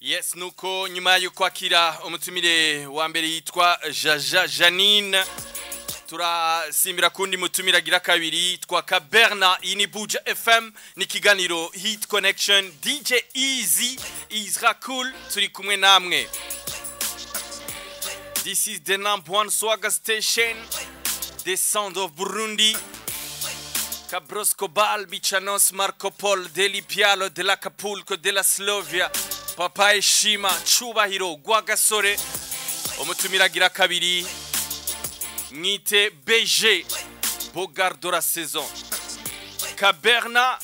Yes, nuko nyuma yo kwakira umutumire wa mbere yitwa Jaja Janine turasimbira kundi mutumira gira kabiri yitwa Kaberna ini Buja FM ni kiganiro Hit Connection DJ Easy Isra Cool turi kumwe namwe. This is the number one swagger station, the sound of Burundi. Cabrosco Bal, Bichanos, Marco Polo, Deli Pialo, de l'Acapulco, della Slovia, Papa Eshima, Chubahiro, Guagasore, umutumira gira kabiri, Nite BG, Bogard de la saison. Kaberna,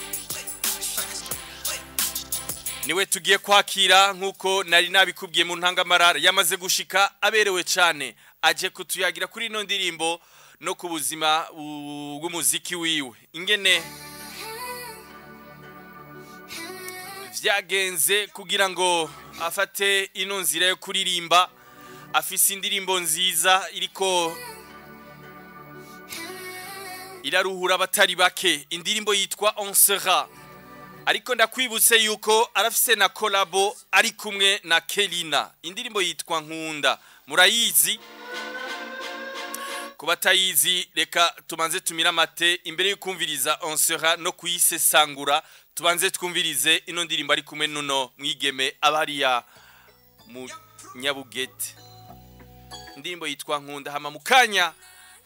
niwe tugiye kwakira nkuko nari nabikubwiye mu ntangamarara yamaze gushika aberewe cyane aje kutuyagira kuri ino ndirimbo no ku buzima bw'umuziki wiwe ingene vyagenze kugira ngo afate ino nzira yo kuririmba afise indirimbo nziza iriko iraruhura abatari bake indirimbo yitwa On Sera ariko ndakwibutse yuko arafise na collabo ari kumwe na Kelina indirimbo yitwa Nkunda murayizi kubatayizi reka tubanze tumira mate imbere y'ukumviriza On Sera no kuyisesangura tubanze twumvirize ino ndirimbo ari kumwe nuno mwigeme abariya mu Nyabugete indirimbo yitwa Nkunda hama mukanya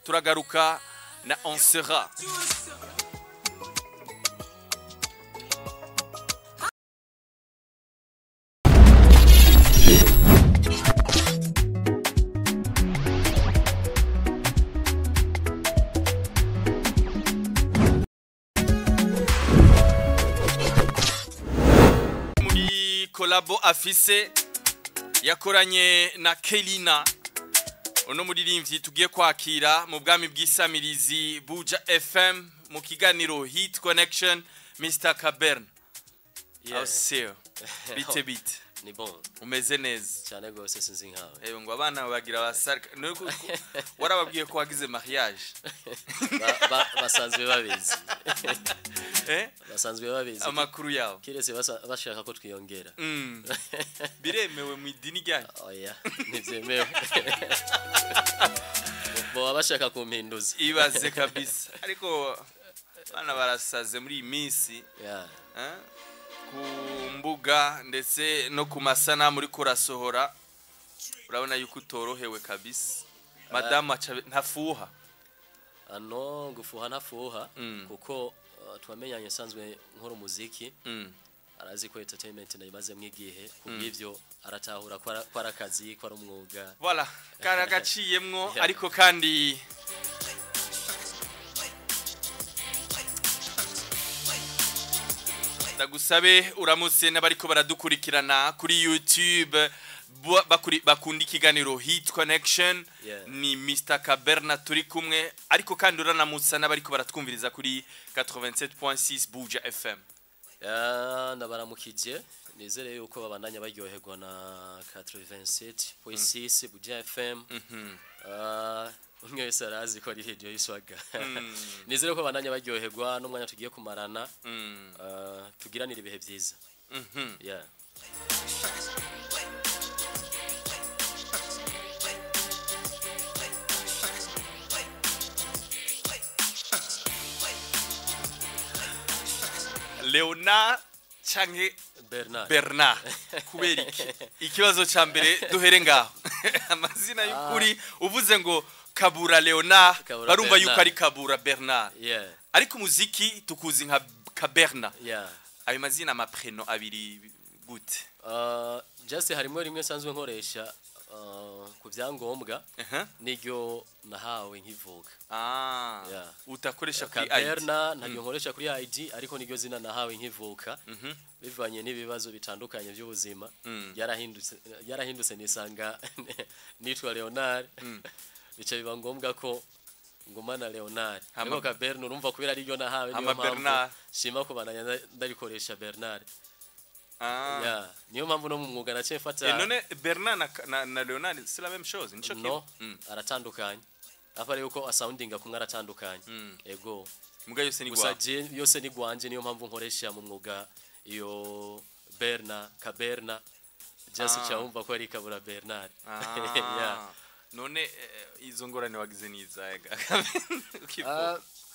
turagaruka na On Sera. Collabo afise yakoranye na Kelina uno muririmbyi tugiye kwakira mu bwami bw'isamirizi Buja FM mu kiganiro Hit Connection Mr. Kaberna. Yes. Bite. Ni bon. Umeze neza. Cyane gose sinzi nkawe. Ngo abana bagira basarika warababwiye ko wagize mariage. Basanzwe babizi. Basanzwe babizi. Amakuru yawo. Kirese bashaka ko twiyongera. Biremewe mu idini ryanyu. Oya, nivyemewe. Bo abashaka kumpinduza. Ibaze kabisa. Ariko bana barasaze muri iminsi. Ku mbuga ndetse no ku masana muri kurasohora urabona yuko utorohewe kabisa madame ntafuha ano gufuha ntafuha kuko twamenyanye sanzwe nkora umuziki arazi ko entertainment nayimaze mwigihe kubw'ivyo aratahura ko arakazi ko ari umwuga voilà karagaciyemwo ariko kandi ndagusabe uramutse n'abariko baradukurikirana kuri YouTube bakunda ikiganiro Hit Connection ni Mr. Kaberna turi kumwe ariko kandi uranamutsa n'abariko baratwumviriza kuri 87.6 Buja FM. Ndabaramukije nizere yuko babandanya baryoherwa na 87.6 Buja FM. Mwese arazi ko ari radio y'iswaga nizere ko bandanya baryoherwa n'umwanya tugiye kumarana tugiranira ibihe byiza yeah Leona canke Bernard kubera ikibazo ca mbere duhere ngaho amazina y'ukuri uvuze ngo Kabura Leonard barumva yuko ari Kabura Bernard ariko umuziki tukuzi nka Kaberna ayo mazina amapreno abiri gute just harimo rimwe sanzwe nkoresha ku byangombwa niryo nahawe nkivuka utakoresha kuri ID Kaberna ntabyo nkoresha kuri ID ariko niryo zina nahawe nkivuka bivanye n'ibibazo bitandukanye by'ubuzima yarahindutse nisanga nitwa Leonard bica biba ngombwa ko ngumana Leonard ariko Kaberna urumva kubera ari ryo nahawe niyo mpamvu shima ko bananya ndarikoresha Bernard niyo mpamvu no mu mwuga nace mfata none Bernard na Leonard c'est la même chose nico no aratandukanye afare yuko asoundinga kumwe aratandukanye ego muga yose ni gwa yose ni gwanje niyo mpamvu nkoresha mu mwuga iyo Kaberna just cyumva ko ari Kabura Bernard none izo ngorane wagize nizaga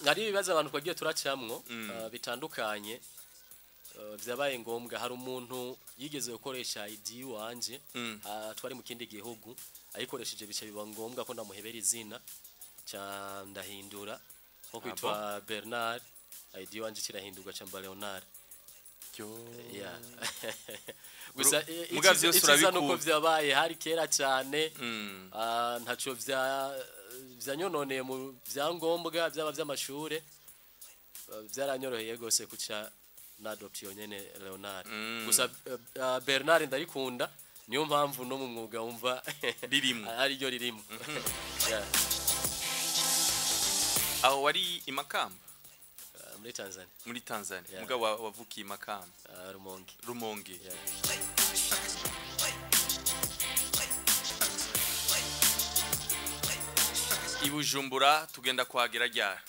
hari ibibazo abantu twagiye turacamwo bitandukanye vyabaye ngombwa hari umuntu yigeze gukoresha ID wanje twari mu kindi gihugu ayikoresheje bica biba ngombwa ko ndamuhebera izina ca ndahindura nko kwitwa Bernard ID wanje kirahindurwa ca Leonard gusa mugavyo urabikunda nuko vyabaye hari kera cyane ntaco vyanyononeye mu vyangombwa byaba by'amashure byaranyoroheye gose kuca na adoption nyene Leonard gusa Bernard ndayikunda niyo mpamvu no mu mwuga wumva ririmo ari ryo ririmo aho wari imakamba muri Tanzania mugabo wavukiye imakamba Rumonge Ibujumbura tugenda kwagera ryara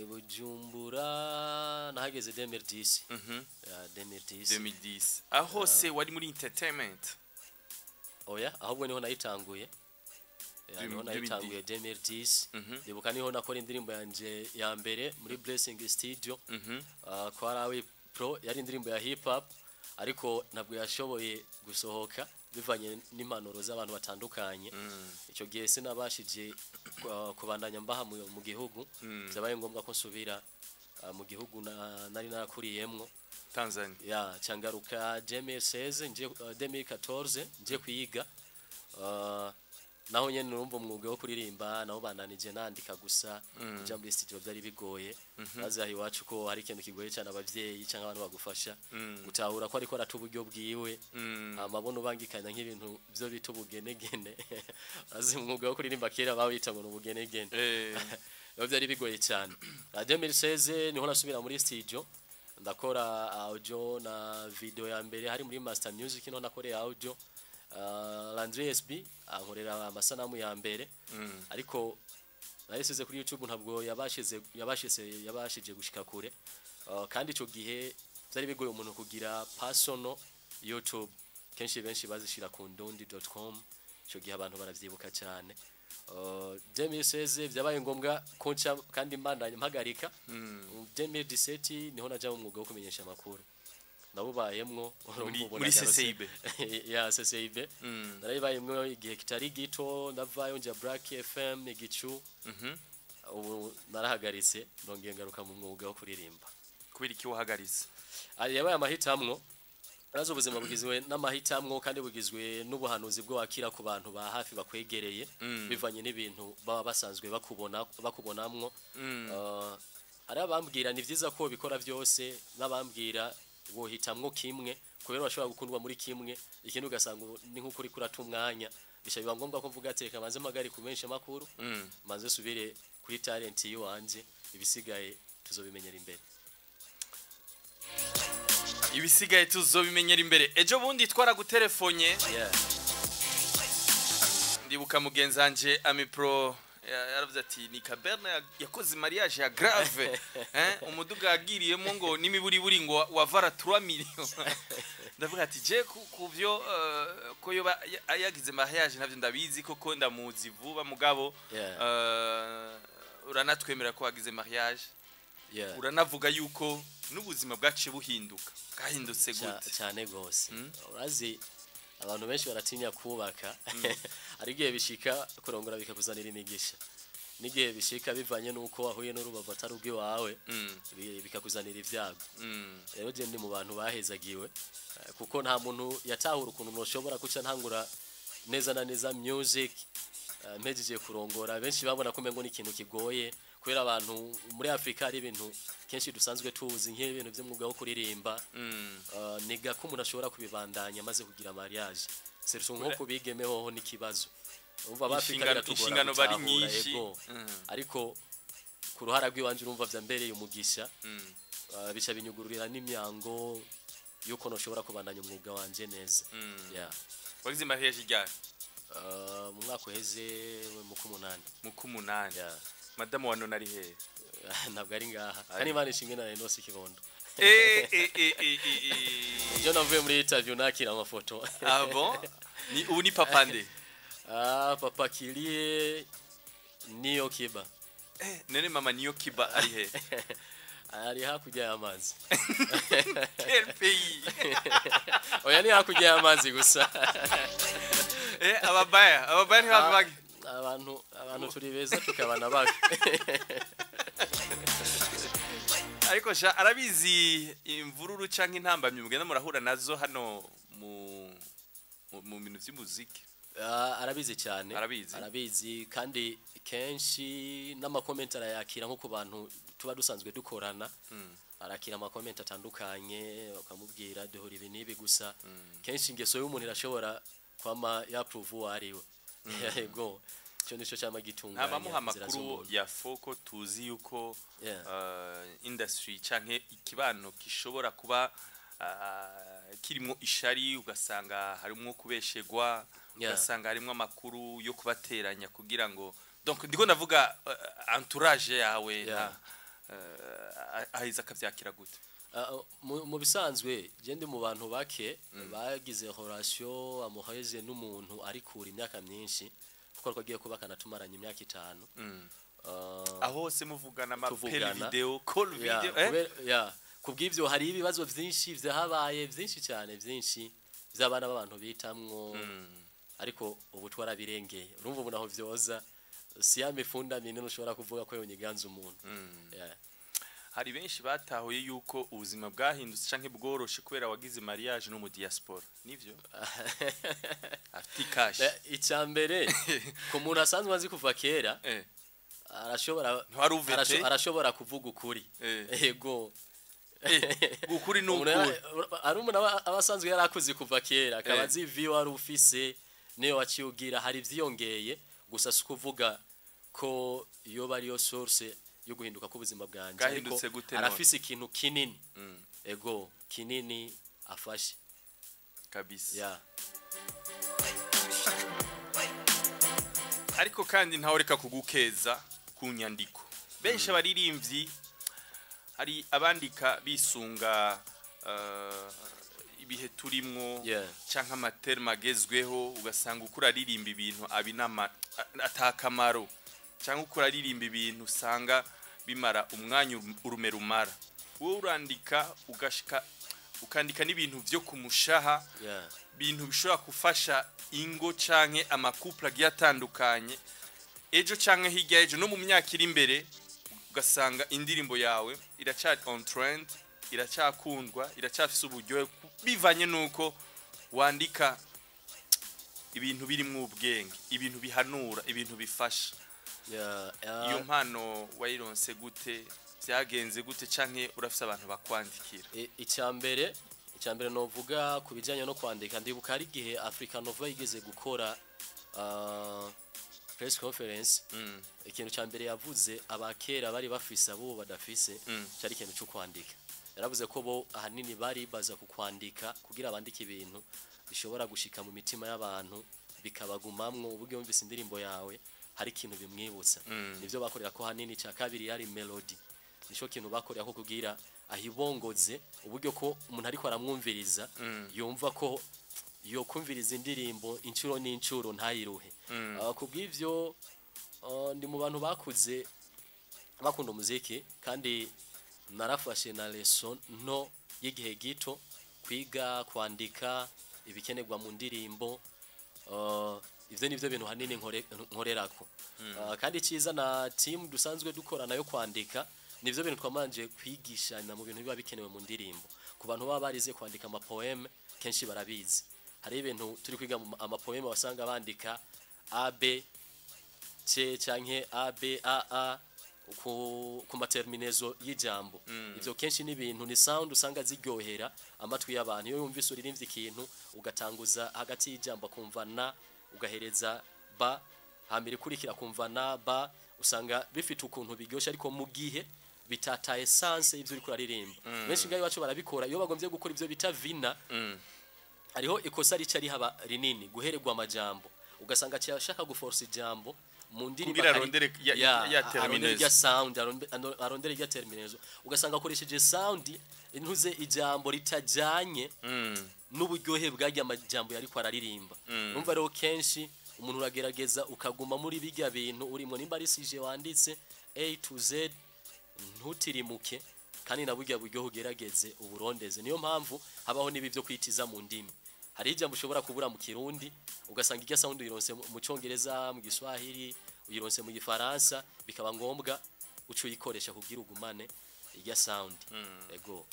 Ibujumbura nahageze 2010 2010 aho se wari muri entertainment ahubwo niho nayitanguye niho nayitanguye 2010 ndibuka niho nakora indirimbo yanje ya mbere muri Blessing Studio kwa Rawi Pro yari indirimbo ya hip hop ariko ntabwo yashoboye gusohoka bivanye n'impanuro z'abantu batandukanye ico gihe sinabashije kubandanya mbaha mu gihugu byabaye ngombwa ko nsubira mu gihugu nari nakuriyemwo Tanzania cangaruka 2014 nje kwiga naho nyene numva umwuga wo kuririmba naho bandanije nandika gusa kuja muri studio byari bigoye bazahi iwacu ko hari ikintu kigoye cyane abavyeyi cyangwa abantu bagufasha gutahura ko ariko rata uburyo bwiwe amabono bangikanya nk'ibintu byo bita ubugenegene azi umwuga wo kuririmba kera bawita ngo ubugenegene byari bigoye cyane 2016 niho nasubira muri studio ndakora audio na video ya mbere hari muri Master Music no nakoreye audio Landry SB ankorera amasanamu ya mbere ariko nayisize kuri YouTube ntabwo yabashije gushika kure kandi ico gihe byari bigoye umuntu kugira personal YouTube kenshi benshi bazishira ku ndundi.com ico gihe abantu baravyibuka cyane 2016 byabaye ngombwa konca kandi mbandanya mpagarika 2017 niho naja mu mwuga wo kumenyesha amakuru nabubayemwo muri CCIB CCIB narayibayemwo igihe kitari gito ndavayo nja Black FM igicu ubu narahagaritse nongeye ngaruka mu mwuga wo kuririmba kubera iki wahagaritse yabaye amahitamwo arazo ubuzima bugizwe n'amahitamwo kandi bugizwe n'ubuhanuzi bwo wakira ku bantu ba hafi bakwegereye bivanye n'ibintu baba basanzwe bakubonamwo ari abambwira ni vyiza ko bikora byose n'abambwira wohitamwo kimwe kubera bashobora gukundwa muri kimwe ikintu ugasanga ni nko kuri kuratumwanya bishabiba ngombwa ko mvuga ateka maze magari kumenyesha makuru maze subire kuri talent yiwanje ibisigaye tuzobimenyera imbere ejo bundi twara gutelefonye ndibuka mugenzanje Amipro yaravuze ati ni Kaberna yakoze mariage ya grave umuduga yagiriyemo ngo nimiburi buri ngo wavara 3 millions ndavuga ati je kuvyo ko yoba yagize mariage navyo ndabizi koko ndamuzi vuba mugabo uranatwemera ko wagize mariage uranavuga yuko n'ubuzima bwacu buhinduka kahindutse gute cyane gose urazi abantu benshi baratinya kubaka ari gihe bishika kurongora bikakuzanira imigisha nigihe bishika bivanye nuko wahuye n'urubavu atarubwi wawe bikakuzanira ivyago rero je ndi mu bantu bahezagiwe kuko nta muntu yatahura ukuntu noshobora kuca ntangura neza na neza music mpejeje kurongora benshi babona ko mengo n'ikintu kigoye kubera abantu muri Afrika ari ibintu kenshi dusanzwe tuzi nk'ibintu by'umwuga wo kuririmba niga ko umuntu ashobora kubibandanya maze kugira mariage serso nko kubigemeho n'ikibazo umva bafika inshingano bari nyinshi ariko ku ruhara rw'iwanje urumva vya mbere umugisha bica binyugururira n'imyango yuko noshobora kubandanya umwuga wanje neza wagize mariage ryari mu mwaka uheze mu kumunani Madame wa none ari he ntabwo ari ngaha kandi Imana ishimwe na Enos Kibondo Je navuye muri interview nakira amafoto. Ah bon? Ni papa nde? Papa Kilie Niyo Kiba. Nene mama Niyo Kiba ari he? Ari hakurya y'amazi. Quel pays? Oya ni hakurya y'amazi gusa. Ababaya ni babagi. Abantu turi beza tukabana bake. Ariko sha arabizi imvururu canke intambamye mugenda murahura nazo hano mu bintu by'umuziki. Arabizi cyane. Arabizi kandi kenshi n'amakomenti arayakira nko ku bantu tuba dusanzwe dukorana. Arakira amakomenti atandukanye bakamubwira duhora ibi nibi gusa. Kenshi ingeso y'umuntu irashobora kwama yapprove ariwe. Yego. Cyo nico cyama gitunganya. Abamuha makuru ya foko tuzi yuko industry canke ikibano kishobora kuba kirimo ishari ugasanga harimo kubeshegwa ugasanga harimo amakuru yo kubateranya kugira ngo donc ndiko ndavuga entourage yawe ahiza kavyakira gute mu bisanzwe je ndi mu bantu bake bagize relation amuheze n'umuntu ari kuri imyaka myinshi kuko twagiye kubakana tumaranye imyaka 5 aho se muvugana ama video call video kubw'ivyo hari ibibazo byinshi vyahabaye byinshi cyane byinshi by'abana b'abantu bitamwo ariko ubu twarabirengeye urumva ubu naho vyoza si ya mifunda minini ushobora kuvuga ko yonyiganza umuntu hari benshi batahuye yuko ubuzima bwahindutse canke bworoshe kubera wagize mariage no mu diaspora nivyo afite cash icambere ku muntu asanzwe azi kuva kera arashobora kuvuga ukuri yego ukuri n'ukuri ari umuntu abasanzwe yarakuze kuva kera akabazi view ari ufise niyo waciugira hari vyiyongeye gusa sukuvuga ko iyo bari yo source yo guhinduka k'ubuzima bwanje ariko arafise ikintu kinini ego kinini afashe kabisa ariko kandi ntahoreka kugukeza ku nyandiko benshi baririmbyi hari abandika bisunga ibihe turimwo canka amaterme agezweho ugasanga ukura ririmba ibintu abinama atakamaro cyangwa ukora ririmba ibintu usanga bimara umwanya urume rumara wowe urandika ugashika ukandika n'ibintu byo kumushaha bintu bishobora gufasha ingo canke amakupla agiye atandukanye ejo canke hirya ejo no mu myaka iri imbere ugasanga indirimbo yawe iracari on trend iracakundwa iracafise uburyohe bivanye nuko wandika ibintu birimwo ubwenge ibintu bihanura ibintu bifasha iyo mpano wayironse gute byagenze gute canke urafise abantu bakwandikira icambere novuga kubijanye no kwandika ndibuka ari gihe Africa Nova igeze gukora press conference ikintu cyambere yavuze abakera bari bafise abo badafise cyari ikintu cyo kwandika yaravuze ko bo ahanini bari baza ku kwandika kugira abandike ibintu bishobora gushika mu mitima y'abantu bikabagumamwo uburyo bumvise indirimbo yawe hari ikintu bimwibutsa nivyo bakorera ko hanini cya kabiri yari melody nico kintu bakorera ko kugira ahibongoze uburyo ko umuntu ariko aramwumviriza yumva ko yo kumviriza indirimbo incuro n'incuro ntayiruhe kubw'ivyo ndi mu bantu bakuze bakunda umuziki kandi narafashe na lesson no y'igihe gito kwiga kwandika ibikenerwa mu ndirimbo ivyo nivyo bintu hanini nkorerako kandi ciza na team dusanzwe dukorana yo kwandika nivyo bintu twamanje kwigishana mu bintu biba bikenewe mu ndirimbo ku bantu baba barize kwandika ama poème kenshi barabizi hari ibintu turi kwiga ama poème wasanga bandika A B C canke A B A A ku materminezo y'ijambo ivyo kenshi ni bintu ni sound usanga ziryohera amatwi y'abantu iyo yumvise uririmbye ikintu ugatanguza hagati y'ijambo kumva na ugahereza ba hambere kurikira kumva na ba usanga bifite ukuntu biryosha ariko mu gihe bitata essence ivyo uri kuraririmba benshi ngayo bacu barabikora iyo bagombye gukora ivyo bita vina ariho ikosa rica rihaba rinini guhererwa amajambo ugasanga cyashaka guforce ijambo mu ndirimbo kugira arondere ya terminezo ya sound arondere ya terminezo ugasanga akoresheje sound intuze ijambo ritajanye n'uburyohe bwajya amajambo yari kwararirimba numva rero kenshi umuntu uragerageza ukaguma muri bijya bintu urimo nimba ari sije wanditse A to Z ntutirimuke kandi naburya buryo ugerageze uburondeze niyo mpamvu habaho nibi byo kwitiza mu ndimi hari ijambo ushobora kubura mu kirundi ugasanga irya sound uyironse mu cyongereza mu giswahili uyironse mu gifaransa bikaba ngombwa uco uyikoresha kugira ugumane irya sound ego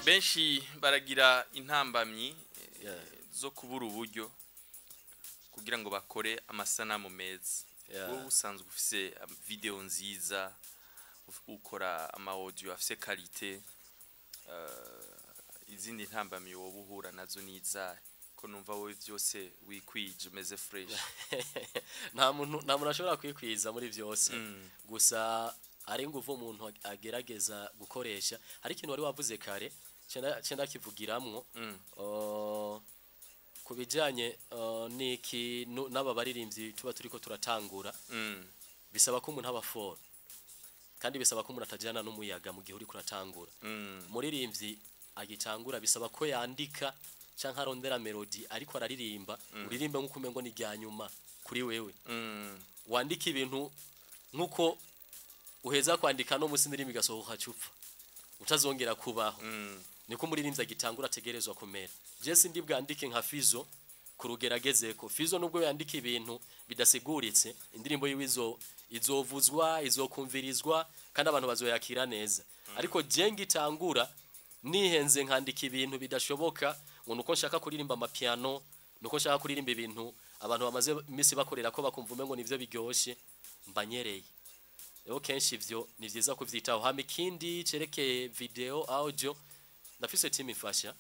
benshi baragira intambamyi zo kubura uburyo kugira ngo bakore amasanamu meza wowe usanzwe ufise video nziza ukora ama audio afise qualité izindi ntambamyi wowe uhura nazo nizahe ko numva wowe byose wikwije umeze fresh nta muntu ashobora kwikwiza muri byose gusa ari nguvu umuntu agerageza gukoresha hari ikintu wari wavuze kare cyenda kivugiramwo kubijanye niki naba baririmbyi tuba turiko turatangura bisaba ko umuntu aba fort kandi bisaba ko umuntu atajana n'umuyaga mu gihe uri kuratangura muririmbyi agitangura bisaba ko yandika canka arondera melody ariko araririmba uririmba nkuko umengo ni ryanyuma kuri wewe wandika ibintu nkuko uheza kwandika no musi ndirimbi gasohoka cupfa utazongera kubaho niko muririmbyi agitangura ategerezwa kumera Jesse ndi bwandike nka Fizo kurugerageze ko Fizo nubwo yandika ibintu bidasiguritse indirimbo yiwizo izovuzwa izokumvirizwa kandi abantu bazoyakira neza ariko jengi tangura nihenze nkandika ibintu bidashoboka ngo nuko nshaka kuririmba amapiano nuko nshaka kuririmba ibintu abantu bamaze imisi bakorera ko bakumva umengo nivyo biryoshe mbanyereye rero kenshi ivyo ni vyiza kuvyitaho hama ikindi cerekeye video audio ndafise team ifasha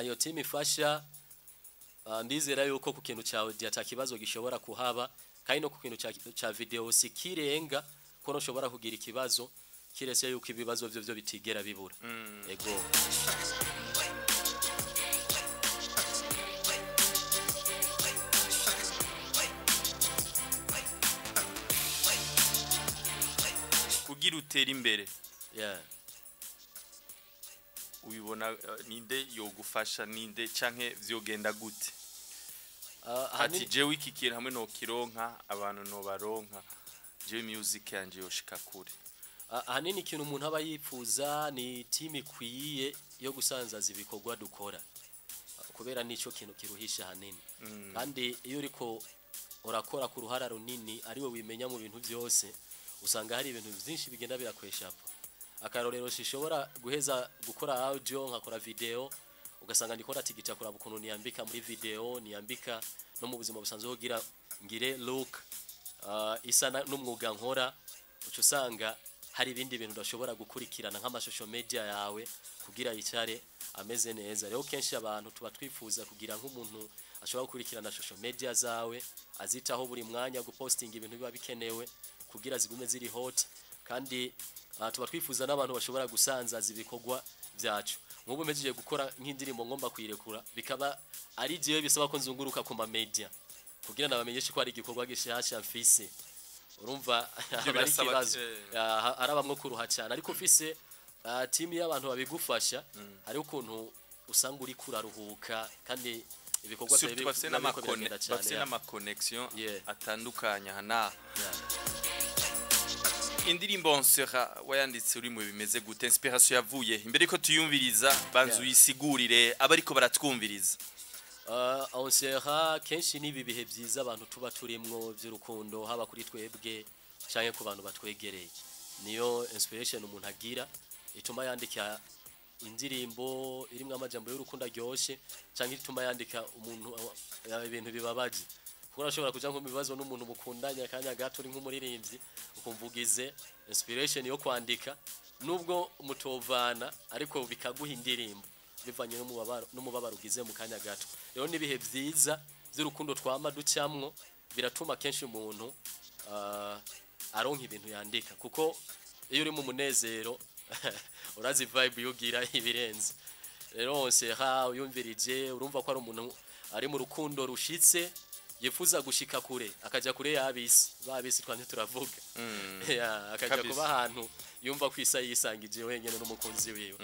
iyo team ifasha ndizera yuko ku kintu cyawe atakibazo gishobora kuhaba kandi no ku kintu cya video sikirenga ko noshobora kugira ikibazo kirese yuko ibibazo byo bitigera bibura ego kugira utera imbere ubibona ninde yogufasha ninde canke vyogenda gute ati jewe iki kintu hamwe no kironka abantu no baronka jewe music yanje yoshika kure hanini ikintu umuntu aba yifuza ni team ikwiye yo gusanzaza ibikorwa dukora kubera nico kintu kiruhisha hanini kandi iyo uriko urakora ku ruhara runini ariwe wimenya mu bintu byose usanga hari ibintu byinshi bigenda birakweshapa akarorero shishobora guheza gukora audio nkakora video ugasanga ndikora tigita kora bukuntu niyambika muri video niyambika no mu buzima busanzwe kugira ngire look isa n'umwuga nkora uco usanga hari ibindi bintu udashobora gukurikirana nk'amashosho media yawe kugira yicare ameze neza rero kenshi abantu tuba twifuza kugira nk'umuntu ashobora gukurikirana social media zawe azitaho buri mwanya guposting ibintu biba bikenewe kugira zigume ziri hot kandi tuba twifuza n'abantu bashobora gusanzaza ibikorwa byacu nk'ubu mejeje gukora nk'indirimbo ngomba kwirekura bikaba ari jewe bisaba ko nzunguruka ku ma media kugira nabamenyeshe ko ari igikorwa gishasha mfise urumva ari kibazo arabamwe kuruha cyane ariko ufise team y'abantu babigufasha hari ukuntu usanga uri kuraruhuka kandi ibikorwa bafite n'ama connection atandukanye hana indirimbo nsera wayanditse uri mu bimeze gute inspiration yavuye imbere ko tuyumviriza banzu yisigurire abariko baratwumviriza onsera kenshi nibi bihe byiza abantu tuba turimwo by'urukundo haba kuri twebwe cyangwa ku bantu batwegereye niyo inspiration umuntu agira ituma yandika indirimbo irimwe amajambo y'urukundo aryoshe cyangwa ituma yandika umuntu ibintu bibabaje kuko urashobora kuja nko bibazo n'umuntu mukundanya kanya gato uri nk'umuririmbyi ukumvugize inspiration yo kwandika nubwo mutovana ariko bikaguha indirimbo bivanye n'umubabaro ugize mu kanya gato rero nibihe byiza by'urukundo twama ducamwo biratuma kenshi umuntu aronka ibintu yandika kuko iyo uri mu munezero urazi vibe yugira ibirenze rero onsera uyumvirije urumva ko ari umuntu ari mu rukundo rushitse yifuza gushika kure akaja kure babisi twanje turavuga akaja kuba ahantu yumva kwisa yisangije wenyene n'umukunzi wiwe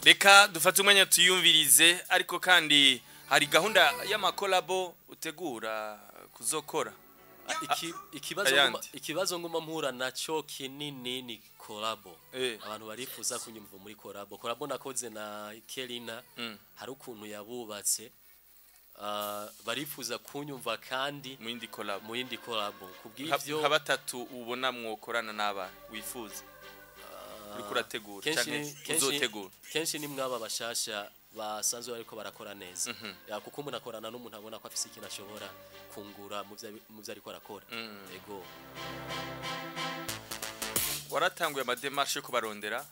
reka dufate umwanya tuyumvirize ariko kandi hari gahunda y'amakolabo utegura kuzokora ikibazo ngoma mpura naco kinini ni collabo abantu barifuza kunyumva muri collabo nakoze na Kelina hari ukuntu yabubatse barifuza kunyumva kandi mu yindi collabo kubw'ivyo habatatu ubona mwokorana naba wifuza uriko urategura cyane uzotegura kenshi ni mwaba bashasha basanzwe ariko barakora neza kuko umuntu akorana n'umuntu abona ko afise ikintu ashobora kungura mu byo ariko arakora yego waratanguye amademarche yo kubarondera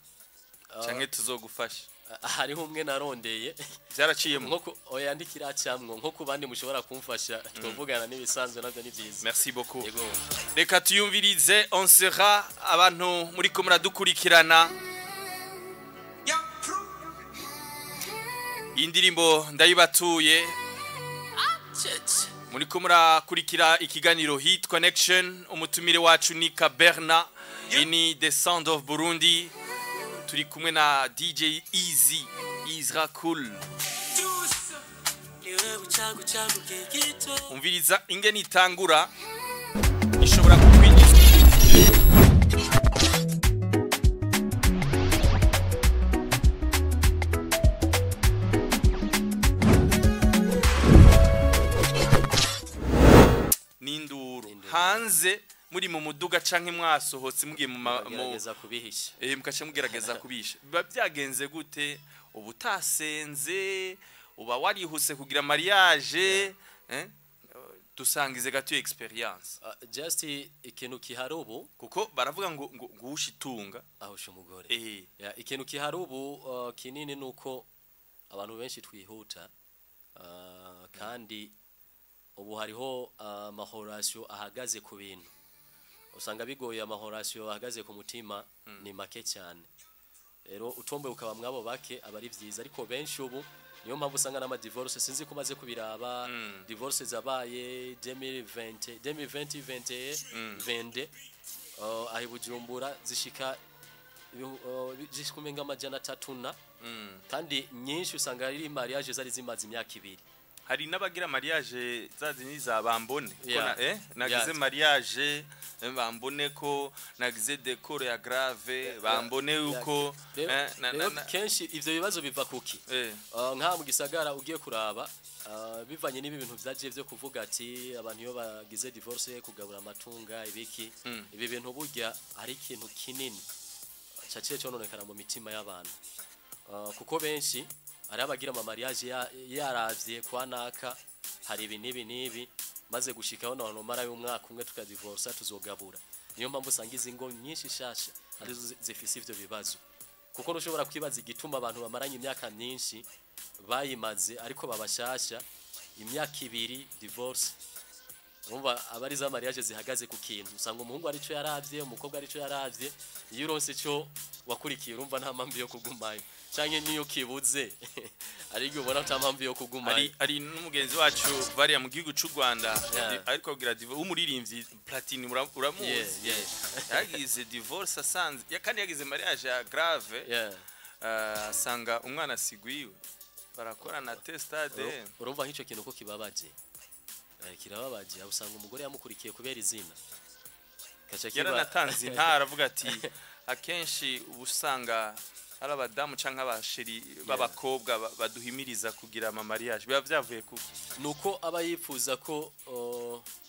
canke tuzogufasha hariho umwe narondeye byaraciyemo nko oyandikira cyamwo nko kubandi mushobora kumfasha twovugana n'ibisanzwe navyo ni byiza merci beaucoup yego reka tuyumvirize on sera abantu muri ko muradukurikirana indirimbo ndayibatuye muri ko murakurikira ikiganiro Hit Connection umutumire wacu ni Kaberna ini The Sound of Burundi turi kumwe na DJ Easy Isra Cool umviriza ingene itangura ishobora kukwinjiza hanze muri mu muduga canke mwasohotse mugiye mu gerageza kubihisha mukace mugerageza kubisha biba byagenze gute ubutasenze uba warihuse kugira mariage dusangize gato experience just ikintu kihari ubu kuko baravuga ngo gushitunga ahusha umugore ikintu kihari ubu kinini nuko abantu benshi twihuta kandi ubu hariho amahorasyo ahagaze ku bintu usanga bigoye amahorasyo ahagaze ku mutima ni make cyane rero utombe ukaba mwabo bake abari byiza ariko benshi ubu niyo mpamvu usanga n'ama divorce sinzi ko maze kubiraba divorce zabaye 2020 ahi Bujumbura zishika zishikumenga amajana 3 kandi nyinshi usanga ari mariage zari zimaze imyaka 2 hari nabagira mariage zazi niza bambone nagize mariage bambone ko nagize décor ya grave bambone uko kenshi ivyo bibazo biva kuki nka mu gisagara ugiye kuraba bivanye n'ibi bintu byaje byo kuvuga ati abantu yo bagize divorce kugabura amatunga ibiki ibi bintu burya ari ikintu kinini cyaciye cyononekara mu mitima y'abantu kuko benshi ari abagira ama mariage yaravye kwa naka hari ibi nibi maze gushikaho none mara y'umwaka umwe tukadivorce tuzogabura niyo mpamvu usanga izingo nyinshi shasha ari zifise ivyo bibazo kuko nushobora kwibaza igituma abantu bamaranye imyaka myinshi bayimaze ariko babashasha imyaka 2 divorce umva abari za mariage zihagaze ku kintu usanga umuhungu ari cyo yaravye umukobwa ari cyo yaravye iyo uronse cyo wakurikiye urumva nta mpamvu yo kugumayo canke niyo kibuze ariko ubona utampamvu yo kugumayo ari n'umugenzi wacu bari mu gihugu cy'u Rwanda ariko agira umuririmbyi Platini uramuzi yagize divorce asanze kandi yagize mariage ya grave asanga umwana sigwiwe barakorana testade urumva nk'icyo kintu ko kibabaje kirababaje usanga umugore yamukurikiye kubera izina yaranatanze intara avuga ati akenshi ubusanga ari abadamu canke abasheri b'abakobwa baduhimiriza kugira ama mariage biba byavuye kuko nuko aba yifuza ko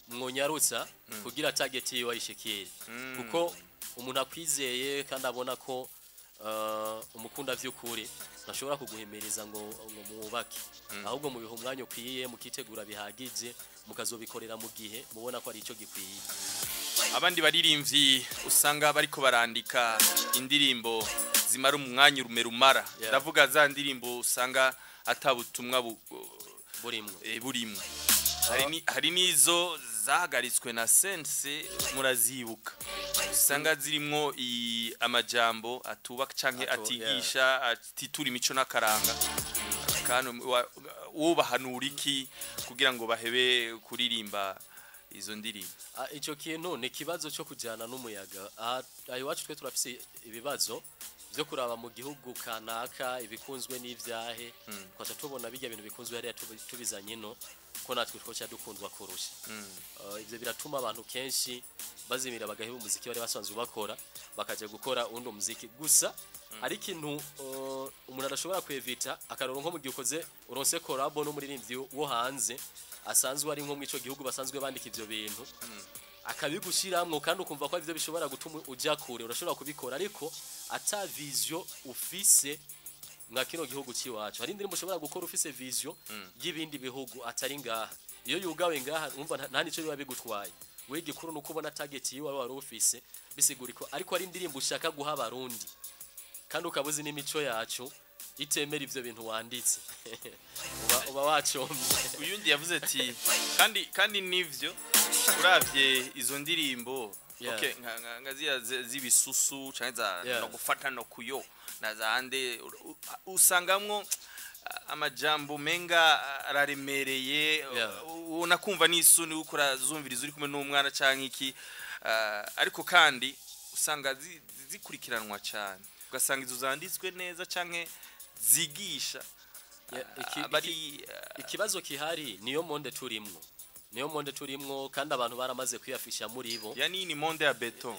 mwonyarutsa kugira target yiwe ayishikire kuko umuntu akwizeye kandi abona ko umukunda vy'ukuri nashobora kuguhimiriza ngo mubake ahubwo mu bihe umwanya ukwiye mukitegura bihagije mukazobikorera mu gihe mubona ko ari ico gikwiye abandi baririmbyi usanga bariko barandika indirimbo zimara umwanya rumera ndavuga za ndirimbo usanga atabutumwa burimwe hari nizo zahagaritswe na sense murazibuka usanga zirimwo amajambo atubaka canke atigisha atitura imico n'akaranga kandi wobahanura iki kugira ngo bahebe kuririmba izo ndirimbo ico kintu ni kibazo cyo kujana n'umuyaga ayo wacu twe turafise ibibazo byo kuraba mu gihugu kanaka ibikunzwe n'ivyahe kwacha tubona bijya bintu bikunzwe hariya tubizanye no ko natwe twocha dukundwa kurusha ivyo biratuma abantu kenshi bazimira bagaheba umuziki bari basanzwe bakora bakaje gukora undi umuziki gusa ari kintu umuntu arashobora kwevita akaroro nko mu gihe ukoze uronse collab no muririmbyi wo hanze asanzwe ari nko mu ico gihugu basanzwe bandika ivyo bintu akabigushiramwo kandi ukumva ko ivyo bishobora gutuma uja kure urashobora kubikora ariko ata vision ufise mwa kino gihugu ciwacu hari indirimbo ushobora gukora ufise vision y'ibindi bihugu atari ngaha iyo yugawe ngaha umva nta nico biba bigutwaye wege kuru nuko ubona target yiwe wari ufise bisiguriko ariko ari indirimbo ushaka guha abarundi kandi ukabuzi n'imico yacu itemera ivyo bintu wanditse uba wacomye uyundi yavuze ati kandi nivyo uravye izo ndirimbo okay ngazia zibisusu canza no gufata no kuyo nazande usangamwo amajambo menga araremereye unakumva n'isuni ukora zumviriza uri kumwe n'umwana canke iki ariko kandi usanga zikurikiranwa cyane ugasanga izo zanditswe neza canke zigisha ikibazo kihari niyo monde turimwo kandi abantu baramaze kwiyafisha muri bo yani ni monde ya beton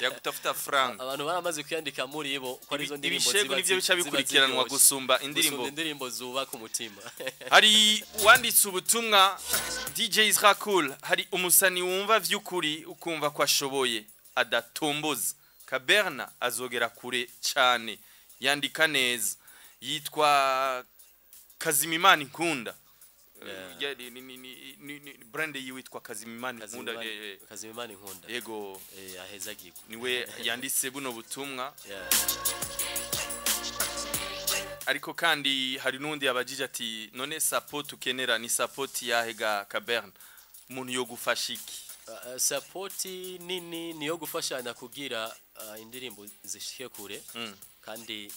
ya gutafuta franc abantu baramaze kwiyandika muri bo ko arizo ndirimbo ibishego nivyo bica bikurikiranwa gusumba indirimbo zuba ku mutima hari wanditse ubutumwa DJ Israel hari umusani wumva vy'ukuri ukumva ko ashoboye adatomboza Kaberna azogera kure cyane yandika neza yitwa Kazimimana Nkunda brand yitwa Kazimimana Nkunda yego aheza gigo niwe yanditse buno butumwa ariko kandi hari nundi yabajije ati none support ukenera ni support yahega Kaberna umuntu yo gufashiki support nini niyo gufashanya kugira indirimbo zishike kure kandi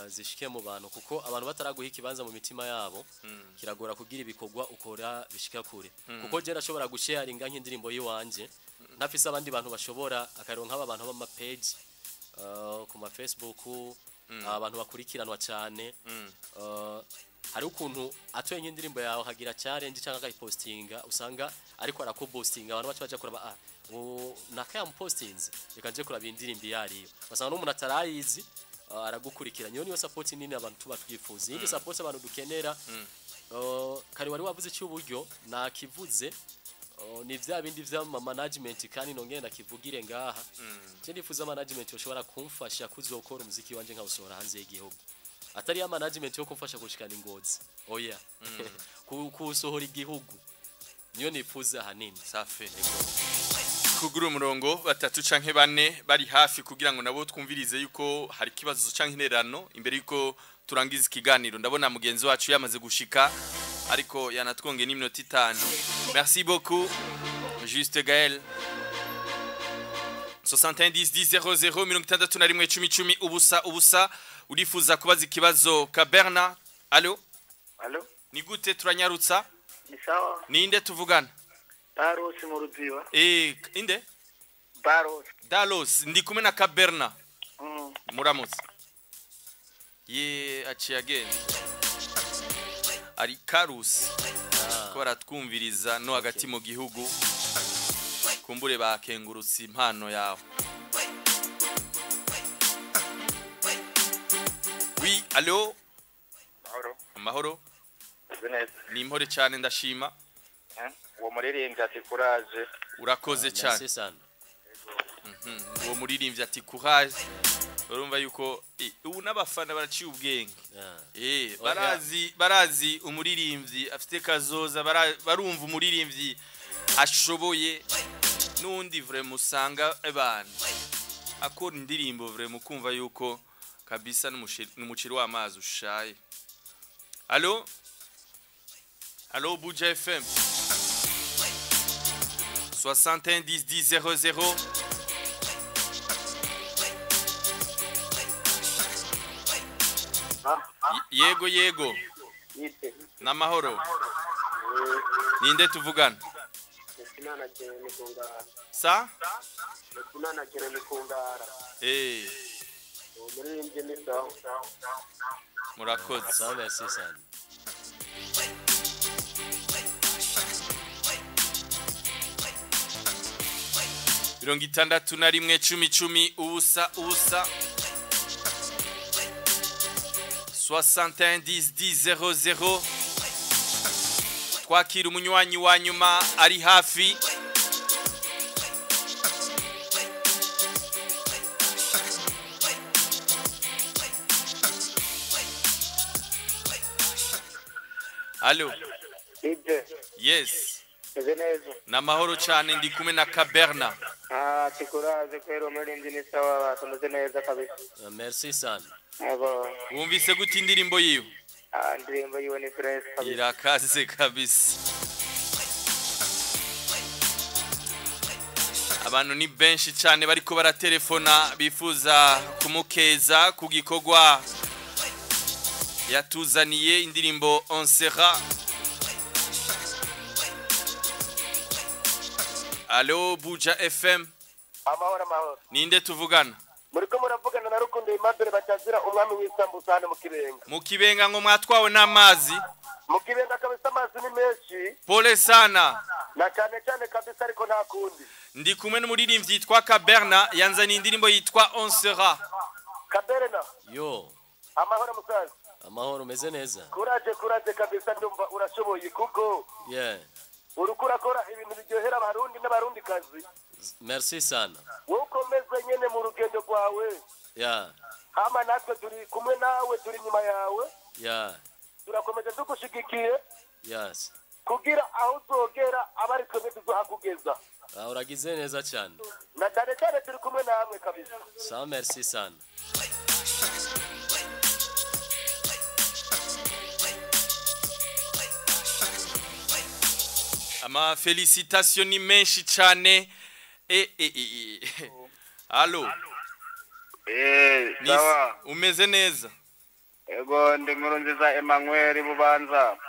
zishike mu bantu kuko abantu bataraguha ikibanza mu mitima yabo kiragora kugira ibikorwa ukora bishika kure kuko je nashobora gusharinga nk'indirimbo yiwanje ntafise abandi bantu bashobora akaronka abantu bama page ku ma Facebook abantu bakurikiranwa cyane hari ukuntu atoye nk'indirimbo yawe hagira challenge cyangwa akayipostinga usanga ariko arakupostinga abantu bacha kuraba nakaya postinze reka nje kuraba indirimbo yari basanga n'umuntu atarayizi aragukurikira niyo support nini abantu tuba twifuza iyi support abantu dukenera kari wari wavuze cy'uburyo nakivuze ni vya bindi vya management kandi nongenda kivugire ngaha je ndifuza management yoshobora kumfasha kuzokora umuziki wanje nkawusohora hanze y'igihugu atari ya management yo kumfasha gushikana ingozi oya kusohora igihugu niyo nifuza hanini safi kugura umurongo batatu canke bane bari hafi kugira ngo nabo twumvirize yuko hari kibazo canke interano imbere yuko turangiza ikiganiro ndabona mugenzi wacu yamaze gushika ariko yanatwonge n'iminota 5 merci beaucoup Juste Gaël 70-10-00 ubusa urifuza kubaza ikibazo Kaberna allo ni gute turanyarutsa ni sawa ninde tuvugana Baros mu ruziba inde Dalos ndi kumwe na Kaberna muramutse ye aciye agenda ari Karusi ko baratwumviriza no hagati mu gihugu kumbure bakengurutse impano yawe oui allo amahoro ni impore cyane ndashima uwo muririmbyi ati courage urakoze cyane uwo muririmbyi ati courage urumva yuko ubu n'abafana baraciye ubwenge barazi umuririmbyi afite kazoza barumva umuririmbyi ashoboye nundi vraiment usanga ebana akora indirimbo vraiment kumva yuko kabisa n'umuciri w'amazi ushaye allo Buja FM 61 10 10 00. Yego yego. Namahoro. Ninde tuvugana? Sa? Murakoze. Sawa, merci sana. Mirongo itandatu na rimwe cumi cumi ubusa 61 10 10 00. Twakira umunywanyi wa nyuma ari hafi. Allo. Yes. Namahoro cyane ndi kumwe na Kaberna. Tikuraze kwero muri ni sawa tumeze neza kabisa. Merci sana. Wumvise gute indirimbo yiwe? Indirimbo yiwe ni fresh kabisa. Irakaze kabisa. Abantu ni benshi cyane bariko baratelefona bifuza kumukeza ku gikorwa yatuzaniye indirimbo On sera. Allo Buja FM. Amahoro. Ninde tuvugana? Muriko muravugana na Rukundo Imabere batazira umwami w'isambusa hano mu Kibenga. Mu Kibenga ngo mwatwawe n'amazi? Mu Kibenga kabisa amazi ni menshi. Pole sana. Na cyane kabisa ariko nta kundi. Ndi kumwe n'umuririmbyi yitwa Kaberna yanzaniye indirimbo yitwa On sera. Kaberna. Yo. Amahoro musaza. Amahoro meze neza. Kuraje kabisa ndumva urashoboye kuko. Yeah. Urukurakora ibintu biryohera abarundi n'abarundi kazi. Merci sana. Wokomeze nyene mu rugendo rwawe. Yeah. Hama natwe turi kumwe nawe turi nyuma yawe. Yeah. Turakomeza dugushigikiye. Yes. Kugira aho uzogera abari twebwe tuzohakugeza. Uragize neza cyane. Na cyane turi kumwe namwe kabisa. Sawa, merci sana. Ama félicitations ni menshi cyane. Allo. Sawa. Umeze neza? Ego ndi nkuru nziza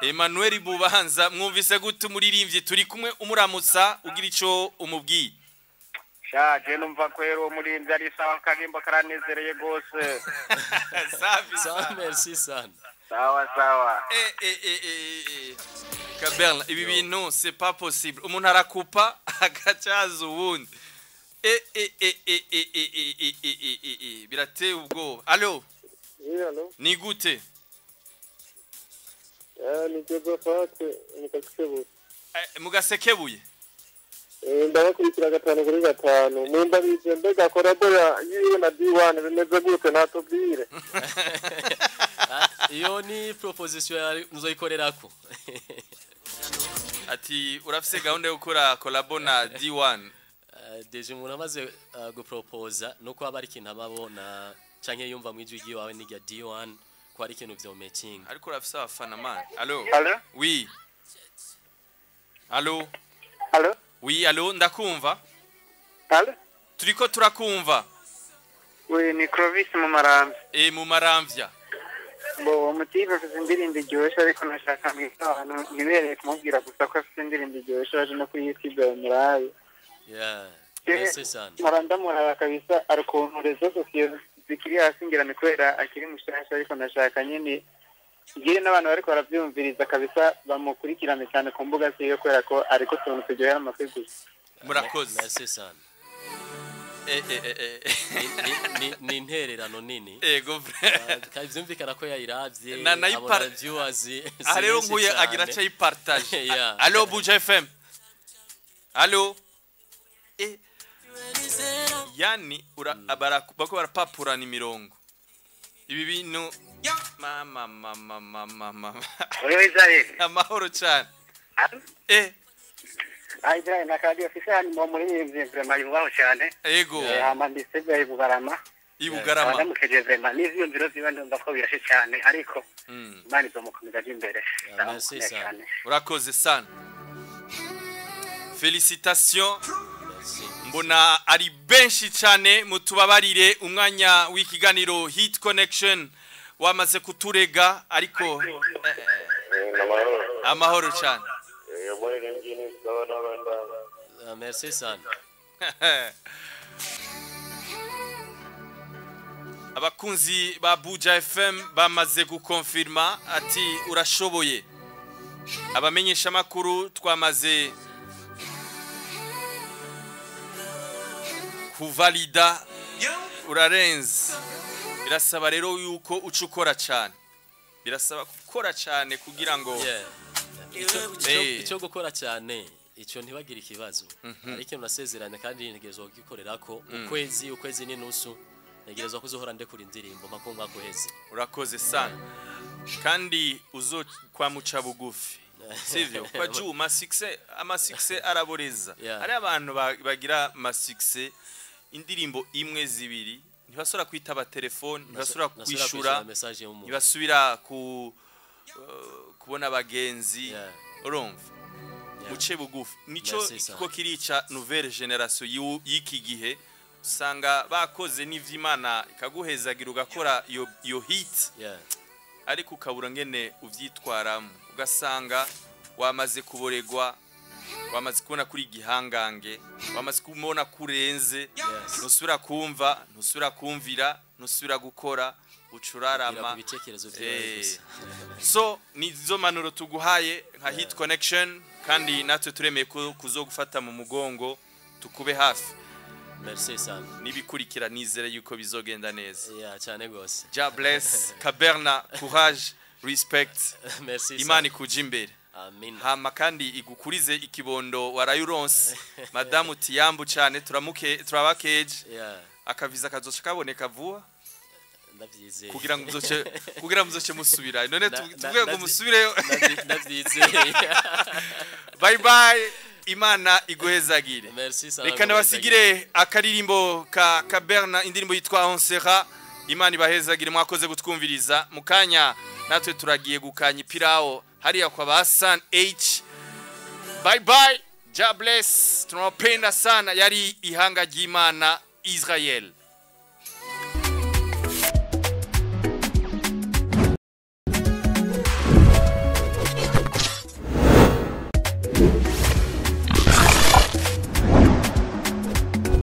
Emmanuel Bubanza mwumvise gute umuririmbyi turi kumwe umuramutsa ugira ico umubwiye? Shaje numva kwero umuririmbyi ari sawa kagimba karanezereye gose. Sawa, merci sana. Sawa. Kaberna, ibi bintu c'est pas possible. Umuntu arakupa agacaza ubundi. Birateye ubwoba. Allo. Hello. Ni gute? Ni Josephat Mugasekebuye. Mugasekebuye. Ndabakurikira 5/5. Nimba bize mbega korabora yiwe na D1 bimeze gute natubwire. Iyo ni proposition nzoyikorerako. Ati urafise gahunda yo gukora collabo na D1. Deje umuntu amaze guproposa nuko aba ari ikintu amabona canke yumva mwijwi giwawe ni D1 ko ari ikintu vyo matching. Ariko urafise abafana man. Allo. Oui. Allo. Oui, allo, ndakumva. Allo. Turiko turakumva. Oui, ni Clovis mu Maramvya. Mu Maramvya. Bo mutiba afite indirimbo iryoshye ariko nashaka mwitano nibereye kumubwira gusa ko afite indirimbo iryoshye aje no kuyisiga murayi. Yeah. Merci sana. Marandamura kabisa arikontoreza sosiyo zikiri asingirana kwera akiri mushasha ariko nashaka nyine igihe n'abantu bariko baravyumviriza kabisa bamukurikirane cyane ku mbuga ziyo kwera ko ariko tuntu turyohera amakuru. Murakoze. Merci sana. Ni intererano nini. Ego vre. Kavyumvikana ko yayiravye. Abona viewers. Arero nkuye agira cyo yipartage. Allo Buja FM. Allo. Yani bako barapapurana imirongo. Ibi bintu mama. Oyo izaye. Amahoro cyane. Aidra na kadi ofisa ni muri vraiment yubaho cyane. Ego. Amandise bya Bugarama. Ibugarama. Ndamukeje vraiment n'ivyo nziro zibanda ndako birashe cyane ariko mani zo mukomeza imbere. Merci sana. Urakoze sana. Félicitations. Merci. Mbona ari benshi cyane mutubabarire umwanya w'ikiganiro Hit Connection wamaze kuturega ariko amahoro cyane. Merci sana. Abakunzi ba Buja FM bamaze gukonfirma ati urashoboye. Abamenyesha makuru twamaze kuvalida urarenze. Birasaba rero yuko ucukora cyane. Birasaba gukora cyane kugira ngo Icyo gukora cyane icyo ntibagire ikibazo. Ariko nasezeranye kandi ntegerezwa kugikorera ko ukwezi n'inusu ntegerezwa kuzohora ndekura indirimbo makunga koheze. Urakoze sana. Kandi uzo kwa muca bugufi. Sivyo kwa juma 6 ama 6 araboreza. Ari abantu bagira ma 6 indirimbo imwe zibiri ntibasura kwitaba telefone ntibasura kwishura ntibasubira kubona abagenzi urumva muce bugufi nico kiko kirica nouvelle génération y'iki gihe usanga bakoze n'ivy'Imana ikaguhezagira ugakora yo hit ariko ukabura ngene uvyitwaramo ugasanga wamaze kuboregwa wamaze kubona kuri gihangange wamaze kumona kurenze nusubira kumva nusubira kumvira nusubira gukora ucurarama so nizo manuro tuguhaye nka Hit Connection kandi natwe turemeye kuzogufata mu mugongo tukube hafi. Merci sana. Nibikurikira nizere yuko bizogenda neza. Cyane gose. God bless Kaberna, courage, respect. Merci. Imani kujimbere. Amen. Hama kandi igukurize ikibondo warayuronse. Madamu Tiyambu cyane turabakeje. Akaviza kazoca kaboneka vuba. Ndavyize. Kugira muzoce musubira. None tuvuge ngo musubireyo. Ndavyize. Bye bye. Imana iguhezagire. Merci sana. Reka nabasigire akaririmbo ka Kaberna indirimbo yitwa On Sera. Imana ibahezagire mwakoze gutwumviriza mukanya natwe turagiye gukanya ipirawo hariya kwa Basan H. Bye bye. God bless. Tunawapenda sana yari ihanga ry'Imana Israel.